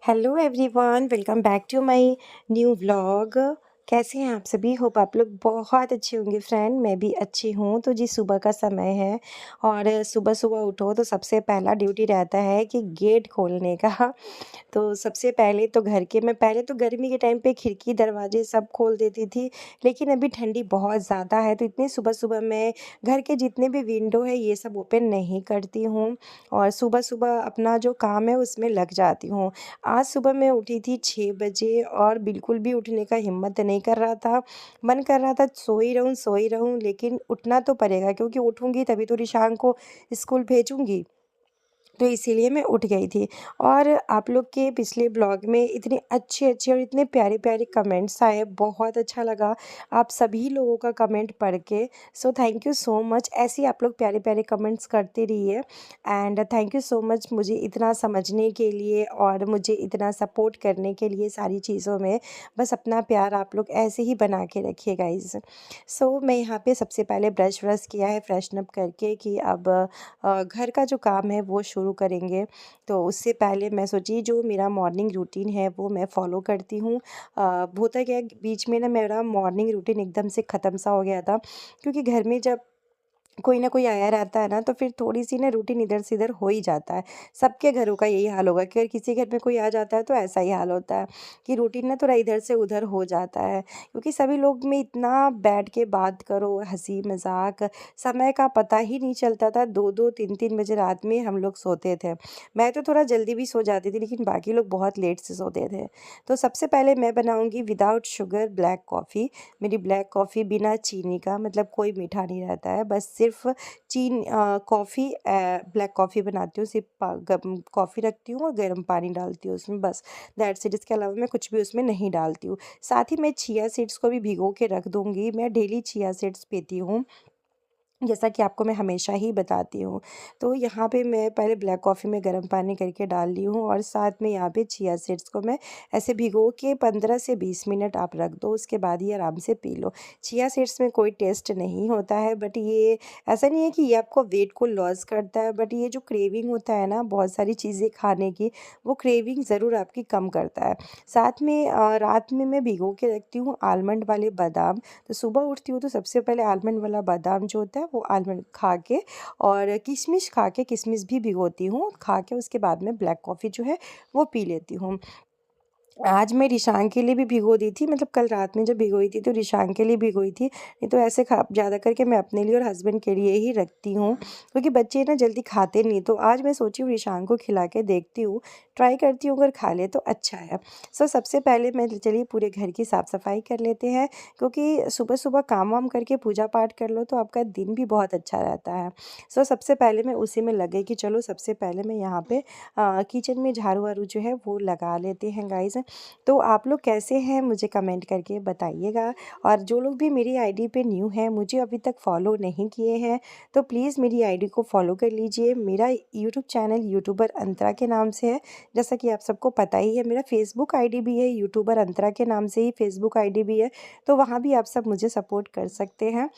Hello everyone, welcome back to my new vlog. कैसे हैं आप सभी? होप आप लोग बहुत अच्छे होंगे फ्रेंड। मैं भी अच्छी हूँ। तो जी सुबह का समय है और सुबह सुबह उठो तो सबसे पहला ड्यूटी रहता है कि गेट खोलने का। तो सबसे पहले तो घर के मैं पहले तो गर्मी के टाइम पे खिड़की दरवाजे सब खोल देती थी, लेकिन अभी ठंडी बहुत ज़्यादा है तो इतनी सुबह-सुबह मैं घर के जितने भी विंडो है ये सब ओपन नहीं करती हूँ और सुबह-सुबह अपना जो काम है उसमें लग जाती हूँ। आज सुबह मैं उठी थी 6 बजे और बिल्कुल भी उठने का हिम्मत नहीं कर रहा था। मन कर रहा था सो ही रहूँ लेकिन उठना तो पड़ेगा क्योंकि उठूँगी तभी तो रिशांग को स्कूल भेजूँगी। तो इसीलिए मैं उठ गई थी और आप लोग के पिछले ब्लॉग में इतने अच्छे-अच्छे और इतने प्यारे-प्यारे कमेंट्स आए, बहुत अच्छा लगा आप सभी लोगों का कमेंट पढ़ के। So thank you so much. ऐसे ही आप लोग प्यारे-प्यारे कमेंट्स करते रहिए and thank you so much मुझे इतना समझने के लिए और मुझे इतना सपोर्ट करने के लिए सारी चीज़ों में। बस अपना प्यार आप लोग ऐसे ही बना के रखिए गाइज़। सो मैं यहाँ पे सबसे पहले ब्रश व्रश किया है फ्रेशन अप करके कि अब घर का जो काम है वो शुरू करेंगे। तो उससे पहले मैं सोची जो मेरा मॉर्निंग रूटीन है वो मैं फ़ॉलो करती हूँ। होता क्या है बीच में ना मेरा मॉर्निंग रूटीन एकदम से ख़त्म सा हो गया था क्योंकि घर में जब कोई ना कोई आया रहता है ना तो फिर थोड़ी-सी ना रूटीन इधर से इधर हो ही जाता है। सबके घरों का यही हाल होगा कि अगर किसी घर में कोई आ जाता है तो ऐसा ही हाल होता है कि रूटीन ना थोड़ा इधर से उधर हो जाता है। क्योंकि सभी लोग में इतना बैठ के बात करो, हँसी-मज़ाक, समय का पता ही नहीं चलता था। 2-2 3-3 बजे रात में हम लोग सोते थे। मैं तो थोड़ा जल्दी भी सो जाती थी लेकिन बाकी लोग बहुत लेट से सोते थे। तो सबसे पहले मैं बनाऊँगी विदाउट शुगर ब्लैक कॉफ़ी। मेरी ब्लैक कॉफ़ी बिना चीनी का मतलब कोई मीठा नहीं रहता है, बस सिर्फ़ कॉफ़ी ब्लैक कॉफ़ी बनाती हूँ, सिर्फ़ गरम कॉफ़ी रखती हूँ और गर्म पानी डालती हूँ उसमें बस, दैट्स इट। इसके अलावा मैं कुछ भी उसमें नहीं डालती हूँ। साथ ही मैं चिया सीड्स को भी भिगो के रख दूँगी। मैं डेली चिया सीड्स पीती हूँ। जैसा कि आपको मैं हमेशा ही बताती हूँ। तो यहाँ पे मैं पहले ब्लैक कॉफ़ी में गर्म पानी करके डाल ली हूँ और साथ में यहाँ पे चिया सीड्स को मैं ऐसे भिगो के 15 से 20 मिनट आप रख दो, उसके बाद ये आराम से पी लो। चिया सीड्स में कोई टेस्ट नहीं होता है बट ये ऐसा नहीं है कि ये आपको वेट को लॉस करता है, बट ये जो क्रेविंग होता है ना बहुत सारी चीज़ें खाने की, वो क्रेविंग ज़रूर आपकी कम करता है। साथ में रात में मैं भिगो के रखती हूँ आलमंड वाले बादाम। तो सुबह उठती हूँ तो सबसे पहले आलमंड वाला बादाम जो होता है वो आलमंड खा के और किशमिश खा के, किशमिश भी भिगोती हूँ, खा के उसके बाद में ब्लैक कॉफ़ी जो है वो पी लेती हूँ। आज मैं रिशांग के लिए भी भिगो दी थी, मतलब कल रात में जब भिगोई थी तो रिशांग के लिए भिगोई थी। नहीं तो ऐसे खा ज़्यादा करके मैं अपने लिए और हस्बैंड के लिए ही रखती हूँ क्योंकि बच्चे ना जल्दी खाते नहीं। तो आज मैं सोची हूँ रिशांग को खिला के देखती हूँ, ट्राई करती हूँ, अगर खा ले तो अच्छा है। सो सबसे पहले मैं चलिए पूरे घर की साफ़ सफाई कर लेते हैं क्योंकि सुबह सुबह काम वाम करके पूजा पाठ कर लो तो आपका दिन भी बहुत अच्छा रहता है। सो सबसे पहले मैं उसी में लग गई कि चलो सबसे पहले मैं यहाँ पे किचन में झाड़ू वाड़ू जो है वो लगा लेते हैं गाइज़। तो आप लोग कैसे हैं मुझे कमेंट करके बताइएगा। और जो लोग भी मेरी आईडी पे न्यू हैं, मुझे अभी तक फॉलो नहीं किए हैं, तो प्लीज़ मेरी आईडी को फॉलो कर लीजिए। मेरा यूट्यूब चैनल यूट्यूबर अंतरा के नाम से है, जैसा कि आप सबको पता ही है। मेरा फेसबुक आईडी भी है, यूट्यूबर अंतरा के नाम से ही फेसबुक आईडी भी है, तो वहाँ भी आप सब मुझे सपोर्ट कर सकते हैं।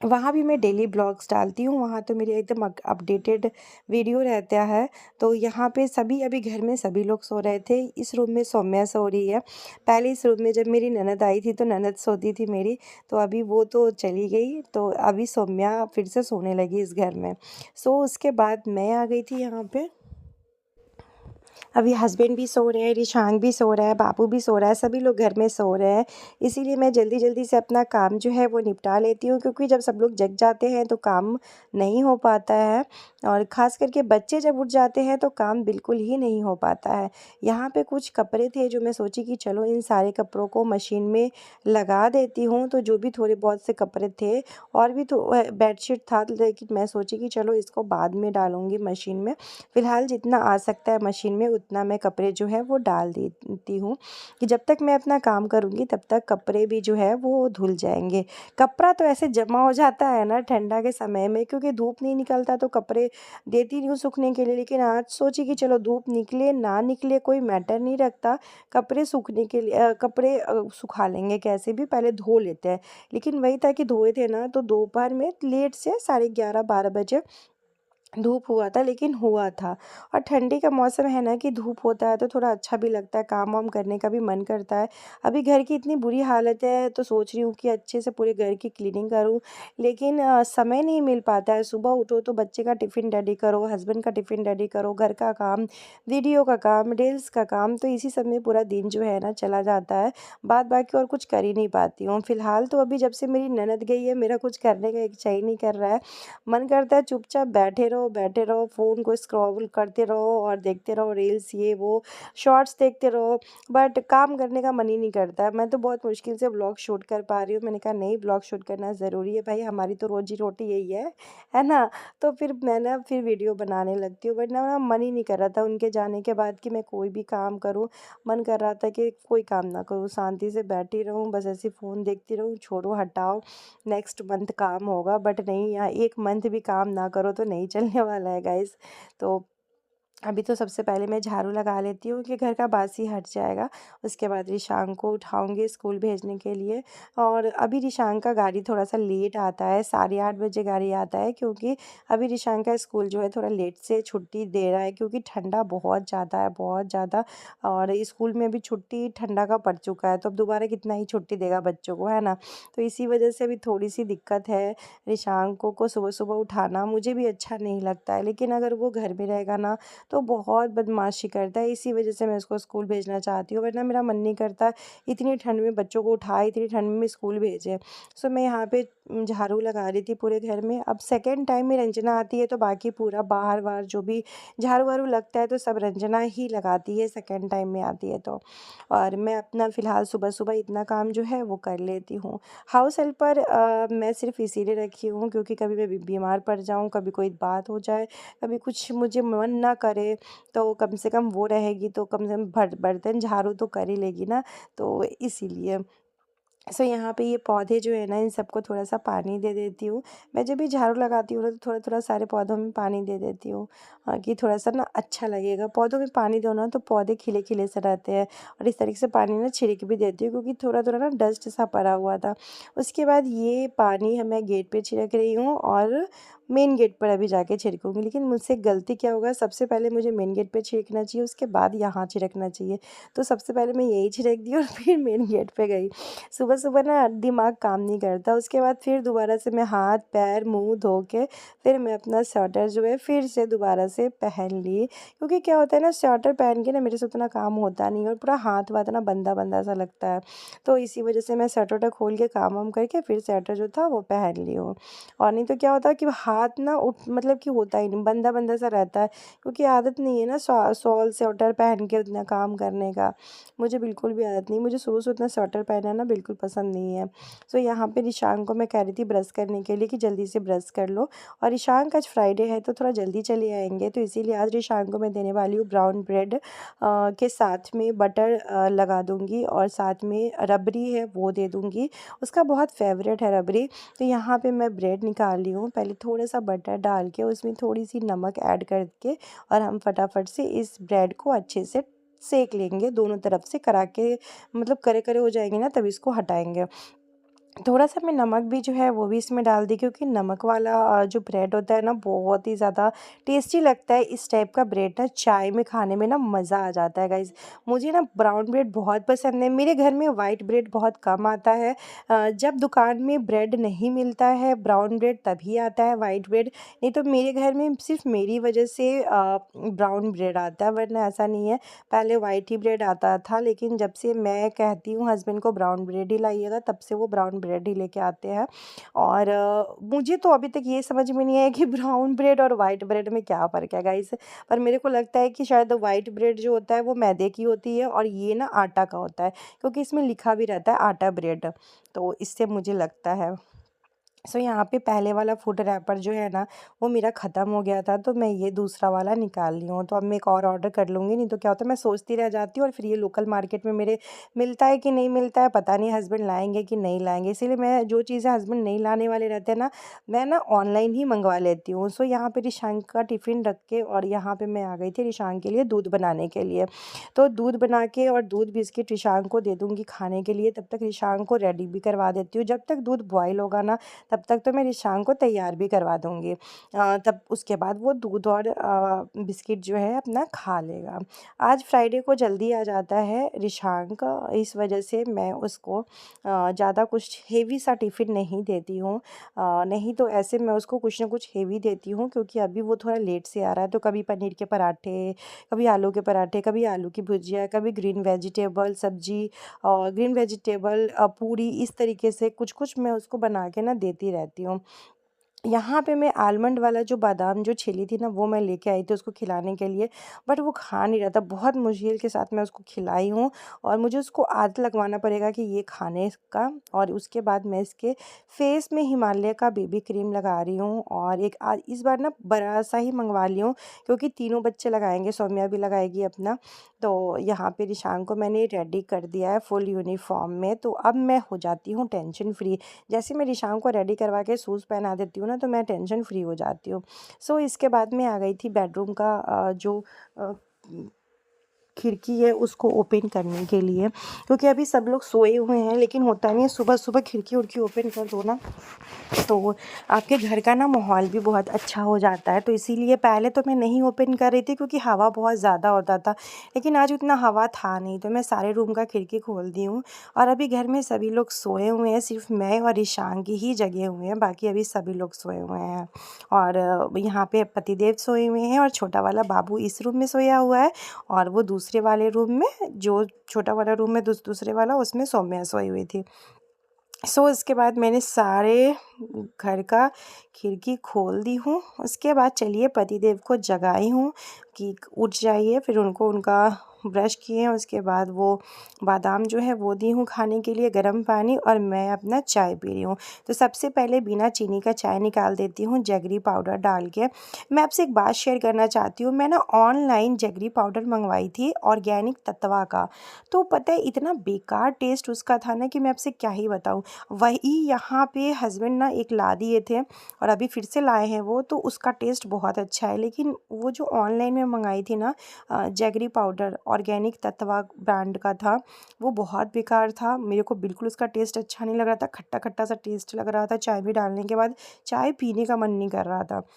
वहाँ भी मैं डेली ब्लॉग्स डालती हूँ, वहाँ तो मेरे एकदम अपडेटेड वीडियो रहता है। तो यहाँ पे सभी अभी घर में सभी लोग सो रहे थे। इस रूम में सौम्या सो रही है। पहले इस रूम में जब मेरी ननद आई थी तो ननद सोती थी मेरी, तो अभी वो तो चली गई, तो अभी सौम्या फिर से सोने लगी इस घर में। सो उसके बाद मैं आ गई थी यहाँ पे। अभी हस्बैंड भी सो रहे हैं, रिशांग भी सो रहा है, बाबू भी सो रहा है, सभी लोग घर में सो रहे हैं। इसीलिए मैं जल्दी-जल्दी से अपना काम जो है वो निपटा लेती हूँ क्योंकि जब सब लोग जग जाते हैं तो काम नहीं हो पाता है और ख़ास करके बच्चे जब उठ जाते हैं तो काम बिल्कुल ही नहीं हो पाता है। यहाँ पे कुछ कपड़े थे जो मैं सोची कि चलो इन सारे कपड़ों को मशीन में लगा देती हूँ, तो जो भी थोड़े बहुत से कपड़े थे और भी तो बेडशीट था, लेकिन मैं सोची कि चलो इसको बाद में डालूँगी मशीन में। फ़िलहाल जितना आ सकता है मशीन में उतना मैं कपड़े जो है वो डाल देती हूँ कि जब तक मैं अपना काम करूँगी तब तक कपड़े भी जो है वो धुल जाएंगे। कपड़ा तो ऐसे जमा हो जाता है ना ठंडा के समय में, क्योंकि धूप नहीं निकलता तो कपड़े देती नहीं हूँ सूखने के लिए। लेकिन आज सोची कि चलो धूप निकले ना निकले कोई मैटर नहीं रखता, कपड़े सूखने के लिए कपड़े सुखा लेंगे कैसे भी, पहले धो लेते हैं। लेकिन वही था कि धोए थे ना तो दोपहर में लेट से 11:30 12 बजे धूप हुआ था लेकिन हुआ था। और ठंडी का मौसम है ना कि धूप होता है तो थोड़ा अच्छा भी लगता है, काम-वाम करने का भी मन करता है। अभी घर की इतनी बुरी हालत है तो सोच रही हूँ कि अच्छे से पूरे घर की क्लीनिंग करूँ, लेकिन समय नहीं मिल पाता है। सुबह उठो तो बच्चे का टिफ़िन रेडी करो, हस्बैंड का टिफ़िन रेडी करो, घर का काम, वीडियो का काम, रील्स का काम, तो इसी सब में पूरा दिन जो है ना चला जाता है। बाद बाकी और कुछ कर ही नहीं पाती हूँ। फ़िलहाल तो अभी जब से मेरी ननद गई है, मेरा कुछ करने का इच्छा ही नहीं कर रहा है। मन करता है चुपचाप बैठे रहो, फ़ोन को स्क्रॉल करते रहो और देखते रहो रील्स, ये वो, शॉर्ट्स देखते रहो, बट काम करने का मन ही नहीं करता है। मैं तो बहुत मुश्किल से व्लॉग शूट कर पा रही हूँ। मैंने कहा नहीं, व्लॉग शूट करना ज़रूरी है भाई, हमारी तो रोज़ी-रोटी यही है ना? तो फिर मैं ना फिर वीडियो बनाने लगती हूँ, वरना ना मन ही नहीं कर रहा था उनके जाने के बाद कि मैं कोई भी काम करूँ। मन कर रहा था कि कोई काम ना करूँ, शांति से बैठी रहूँ, बस ऐसे फ़ोन देखती रहूँ, छोड़ो हटाओ, नेक्स्ट मंथ काम होगा। बट नहीं, यहाँ 1 मंथ भी काम ना करो तो नहीं चलने वाला है गाइज़। तो अभी तो सबसे पहले मैं झाड़ू लगा लेती हूँ कि घर का बासी हट जाएगा। उसके बाद रिशांग को उठाऊँगी स्कूल भेजने के लिए। और अभी रिशांग का गाड़ी थोड़ा-सा लेट आता है, 8:30 बजे गाड़ी आता है, क्योंकि अभी रिशांग का स्कूल जो है थोड़ा लेट से छुट्टी दे रहा है, क्योंकि ठंडा बहुत ज़्यादा है, बहुत ज़्यादा। और स्कूल में अभी छुट्टी ठंडा का पड़ चुका है, तो अब दोबारा कितना ही छुट्टी देगा बच्चों को, है ना? तो इसी वजह से अभी थोड़ी-सी दिक्कत है। रिशांग को सुबह-सुबह उठाना मुझे भी अच्छा नहीं लगता है, लेकिन अगर वो घर में रहेगा ना तो बहुत बदमाशी करता है, इसी वजह से मैं उसको स्कूल भेजना चाहती हूँ, वरना मेरा मन नहीं करता इतनी ठंड में बच्चों को उठाए, इतनी ठंड में स्कूल भेजें। सो मैं यहाँ पे झाड़ू लगा रही थी पूरे घर में। अब सेकंड टाइम में रंजना आती है तो बाकी पूरा बाहर-वाहर जो भी झाड़ू-वाड़ू लगता है तो सब रंजना ही लगाती है सेकंड टाइम में आती है तो। और मैं अपना फ़िलहाल सुबह-सुबह इतना काम जो है वो कर लेती हूँ। हाउस हेल्पर मैं सिर्फ़ इसीलिए रखी हूँ क्योंकि कभी मैं बीमार पड़ जाऊँ, कभी कोई बात हो जाए, कभी कुछ मुझे मन ना करे, तो कम से कम वो रहेगी तो कम से कम बर्तन झाड़ू तो कर ही लेगी ना, तो इसीलिए। सो यहाँ पे ये पौधे जो है ना, इन सबको थोड़ा-सा पानी दे देती हूँ। मैं जब भी झाड़ू लगाती हूँ ना तो थोड़ा-थोड़ा सारे पौधों में पानी दे देती हूँ, कि थोड़ा-सा ना अच्छा लगेगा। पौधों में पानी दो ना तो पौधे खिले-खिले से रहते हैं। और इस तरीके से पानी ना छिड़क भी देती हूँ, क्योंकि थोड़ा-थोड़ा ना डस्ट सा पड़ा हुआ था। उसके बाद ये पानी मैं गेट पे छिड़क रही हूँ और मेन गेट पर अभी जाके छिड़कूँगी। लेकिन मुझसे गलती क्या होगा, सबसे पहले मुझे मेन गेट पे छिड़कना चाहिए, उसके बाद यहाँ छिड़कना चाहिए। तो सबसे पहले मैं यही छिड़क दी और फिर मेन गेट पे गई। सुबह-सुबह ना दिमाग काम नहीं करता, उसके बाद फिर दोबारा से मैं हाथ, पैर, मुँह धो के फिर मैं अपना स्वेटर जो है फिर से दोबारा से पहन ली। क्योंकि क्या होता है ना, स्वेटर पहन के ना मेरे से उतना काम होता नहीं है और पूरा हाथ-वाथ ना बंधा-बंधा सा लगता है। तो इसी वजह से मैं स्वेटर-वेटर खोल के काम-वाम करके फिर स्वेटर जो था वो पहन ली हूँ। और नहीं तो क्या होता है कि हाथ ना मतलब कि होता ही नहीं, बंधा-बंधा सा रहता है, क्योंकि आदत नहीं है ना शॉल, स्वेटर पहन के उतना काम करने का। मुझे बिल्कुल भी आदत नहीं, मुझे शुरू से उतना स्वेटर पहनना ना बिल्कुल पसंद नहीं है। सो यहाँ पे ईशान को मैं कह रही थी ब्रश करने के लिए कि जल्दी से ब्रश कर लो, और ईशान का आज फ्राइडे है तो थोड़ा जल्दी चले आएँगे, तो इसीलिए आज ईशान को मैं देने वाली हूँ ब्राउन ब्रेड के साथ में बटर लगा दूँगी, और साथ में रबड़ी है वो दे दूँगी। उसका बहुत फ़ेवरेट है रबड़ी। तो यहाँ पे मैं ब्रेड निकाल रही हूँ, पहले थोड़ा-सा बटर डाल के उसमें थोड़ी-सी नमक ऐड करके, और हम फटाफट से इस ब्रेड को अच्छे से सेंक लेंगे दोनों तरफ से, करा के मतलब करे-करे हो जाएँगे ना तब इसको हटाएँगे। थोड़ा-सा मैं नमक भी जो है वो भी इसमें डाल दी, क्योंकि नमक वाला जो ब्रेड होता है ना बहुत ही ज़्यादा टेस्टी लगता है। इस टाइप का ब्रेड ना चाय में खाने में ना मज़ा आ जाता है गाइज़। मुझे ना ब्राउन ब्रेड बहुत पसंद है। मेरे घर में वाइट ब्रेड बहुत कम आता है। जब दुकान में ब्रेड नहीं मिलता है ब्राउन ब्रेड तभी आता है वाइट ब्रेड। नहीं तो मेरे घर में सिर्फ़ मेरी वज़ह से ब्राउन ब्रेड आता है, वरना ऐसा नहीं है। पहले वाइट ही ब्रेड आता था, लेकिन जब से मैं कहती हूँ हस्बैंड को ब्राउन ब्रेड ही लाइएगा, तब से वो ब्राउन ब्रेड ही लेके आते हैं। और मुझे तो अभी तक ये समझ में नहीं आया कि ब्राउन ब्रेड और वाइट ब्रेड में क्या फ़र्क है गाइस। पर मेरे को लगता है कि शायद वाइट ब्रेड जो होता है वो मैदे की होती है, और ये ना आटा का होता है, क्योंकि इसमें लिखा भी रहता है आटा ब्रेड। तो इससे मुझे लगता है। सो यहाँ पे पहले वाला फूड रैपर जो है ना वो मेरा ख़त्म हो गया था, तो मैं ये दूसरा वाला निकाल ली हूँ। तो अब मैं एक और ऑर्डर कर लूँगी, नहीं तो क्या होता है मैं सोचती रह जाती हूँ, और फिर ये लोकल मार्केट में मेरे मिलता है कि नहीं मिलता है पता नहीं, हस्बैंड लाएंगे कि नहीं लाएंगे, इसीलिए मैं जो चीज़ें हस्बैंड नहीं लाने वाले रहते हैं ना, मैं ना ऑनलाइन ही मंगवा लेती हूँ। सो यहाँ पे रिशांक का टिफ़िन रख के, और यहाँ पे मैं आ गई थी रिशांक के लिए दूध बनाने के लिए। तो दूध बना के और दूध बिस्किट रिशांक को दे दूँगी खाने के लिए, तब तक रिशांक को रेडी भी करवा देती हूँ। जब तक दूध बॉयल होगा ना, तब तब तक तो मैं रिशांग को तैयार भी करवा दूँगी। तब उसके बाद वो दूध और बिस्किट जो है अपना खा लेगा। आज फ्राइडे को जल्दी आ जाता है रिशांग का, इस वजह से मैं उसको ज़्यादा कुछ हेवी सा टिफ़िन नहीं देती हूँ। नहीं तो ऐसे मैं उसको कुछ ना कुछ हेवी देती हूँ, क्योंकि अभी वो थोड़ा लेट से आ रहा है, तो कभी पनीर के पराठे, कभी आलू के पराठे, कभी आलू की भुजिया, कभी ग्रीन वेजिटेबल सब्जी और ग्रीन वेजिटेबल पूरी, इस तरीके से कुछ-कुछ मैं उसको बना के ना देती रहती हूँ। यहाँ पे मैं आलमंड वाला जो बादाम जो छिली थी ना, वो मैं लेके आई थी उसको खिलाने के लिए, बट वो खा नहीं रहा था। बहुत मुश्किल के साथ मैं उसको खिलाई हूँ, और मुझे उसको आदत लगवाना पड़ेगा कि ये खाने का। और उसके बाद मैं इसके फेस में हिमालय का बेबी क्रीम लगा रही हूँ, और एक आज इस बार ना बड़ा सा ही मंगवा ली हूँ, क्योंकि तीनों बच्चे लगाएंगे, सौम्या भी लगाएगी अपना। तो यहाँ पे रिशांग को मैंने रेडी कर दिया है फुल यूनिफॉर्म में, तो अब मैं हो जाती हूँ टेंशन फ्री। जैसे मैं रिशांग को रेडी करवा के शूज़ पहना देती हूँ ना, तो मैं टेंशन फ्री हो जाती हूँ। सो इसके बाद मैं आ गई थी बेडरूम का जो अ, खिड़की है उसको ओपन करने के लिए, क्योंकि अभी सब लोग सोए हुए हैं, लेकिन होता नहीं है, सुबह-सुबह खिड़की-उड़की ओपन कर दो ना, तो आपके घर का ना माहौल भी बहुत अच्छा हो जाता है। तो इसीलिए पहले तो मैं नहीं ओपन कर रही थी, क्योंकि हवा बहुत ज़्यादा होता था, लेकिन आज उतना हवा था नहीं, तो मैं सारे रूम का खिड़की खोल दी हूँ। और अभी घर में सभी लोग सोए हुए हैं, सिर्फ मैं और ईशान ही जगे हुए हैं, बाकी अभी सभी लोग सोए हुए हैं। और यहाँ पे पतिदेव सोए हुए हैं, और छोटा वाला बाबू इस रूम में सोया हुआ है, और वो दूसरे वाले रूम में, जो छोटा वाला रूम है दूसरे वाला, उसमें सौम्या सोई हुई थी। सो इसके बाद मैंने सारे घर का खिड़की खोल दी हूँ। उसके बाद चलिए पतिदेव को जगाई हूँ कि उठ जाइए, फिर उनको उनका ब्रश किए हैं, उसके बाद वो बादाम जो है वो दी हूँ खाने के लिए, गर्म पानी, और मैं अपना चाय पी रही हूँ। तो सबसे पहले बिना चीनी का चाय निकाल देती हूँ जैगरी पाउडर डाल के। मैं आपसे एक बात शेयर करना चाहती हूँ, मैं ना ऑनलाइन जैगरी पाउडर मंगवाई थी ऑर्गेनिक तत्वा का, तो पता है इतना बेकार टेस्ट उसका था ना कि मैं आपसे क्या ही बताऊँ। वही यहाँ पे हस्बैंड ना एक ला दिए थे, और अभी फिर से लाए हैं वो, तो उसका टेस्ट बहुत अच्छा है। लेकिन वो जो ऑनलाइन में मंगाई थी ना जैगरी पाउडर ऑर्गेनिक तत्वा ब्रांड का था, वो बहुत बेकार था। मेरे को बिल्कुल उसका टेस्ट अच्छा नहीं लग रहा था, खट्टा-खट्टा सा टेस्ट लग रहा था। चाय में डालने के बाद चाय पीने का मन नहीं कर रहा था।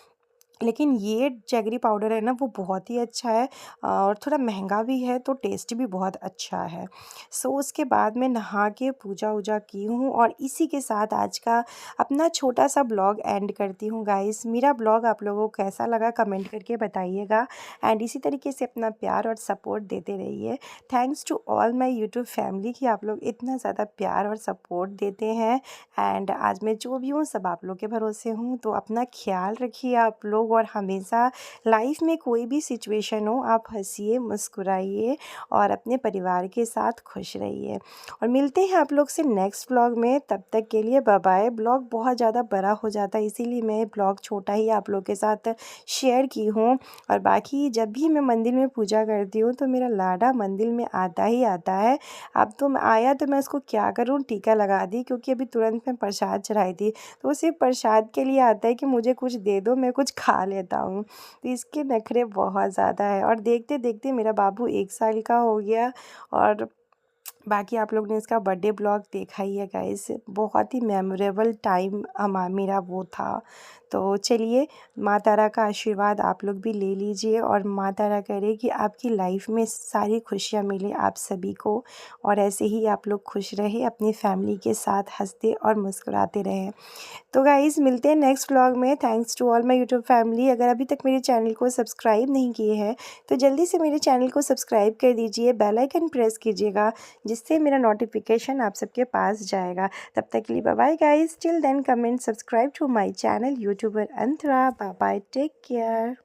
लेकिन ये जैगरी पाउडर है ना, वो बहुत ही अच्छा है, और थोड़ा महंगा भी है, तो टेस्ट भी बहुत अच्छा है। सो उसके बाद मैं नहा के पूजा-वूजा की हूँ, और इसी के साथ आज का अपना छोटा-सा ब्लॉग एंड करती हूँ गाइस। मेरा ब्लॉग आप लोगों को कैसा लगा कमेंट करके बताइएगा, एंड इसी तरीके से अपना प्यार और सपोर्ट देते रहिए। Thanks to all my YouTube family कि आप लोग इतना ज़्यादा प्यार और सपोर्ट देते हैं, एंड आज मैं जो भी हूँ सब आप लोग के भरोसे हूँ। तो अपना ख़्याल रखिए आप लोग, और हमेशा लाइफ में कोई भी सिचुएशन हो, आप हँसिए, मुस्कुराइए, और अपने परिवार के साथ खुश रहिए। और मिलते हैं आप लोग से नेक्स्ट व्लॉग में, तब तक के लिए बाय बाय। ब्लॉग बहुत ज़्यादा बड़ा हो जाता है, इसीलिए मैं ब्लॉग छोटा ही आप लोग के साथ शेयर की हूँ। और बाकी जब भी मैं मंदिर में पूजा करती हूँ, तो मेरा लाडा मंदिर में आता ही आता है। अब तो आया तो मैं उसको क्या करूँ, टीका लगा दी, क्योंकि अभी तुरंत मैं प्रसाद चढ़ाई थी, तो वो सिर्फ प्रसाद के लिए आता है कि मुझे कुछ दे दो, मैं कुछ खा लेता हूँ। तो इसके नखरे बहुत ज़्यादा है, और देखते देखते मेरा बाबू 1 साल का हो गया। और बाकी आप लोग ने इसका बर्थडे ब्लॉग देखा ही है गाइस, बहुत ही मेमोरेबल टाइम मेरा वो था। तो चलिए, माँ तारा का आशीर्वाद आप लोग भी ले लीजिए, और माँ तारा करे कि आपकी लाइफ में सारी खुशियाँ मिले आप सभी को, और ऐसे ही आप लोग खुश रहे, अपनी फैमिली के साथ हंसते और मुस्कुराते रहें। तो गाइज़ मिलते हैं नेक्स्ट व्लॉग में। Thanks to all my YouTube family. अगर अभी तक मेरे चैनल को सब्सक्राइब नहीं किए हैं, तो जल्दी से मेरे चैनल को सब्सक्राइब कर दीजिए, बेल आइकन प्रेस कीजिएगा, जिससे मेरा नोटिफिकेशन आप सबके पास जाएगा। तब तक के लिए bye bye guys, till then comment subscribe to my channel YouTuber Antara. Bye bye, take care.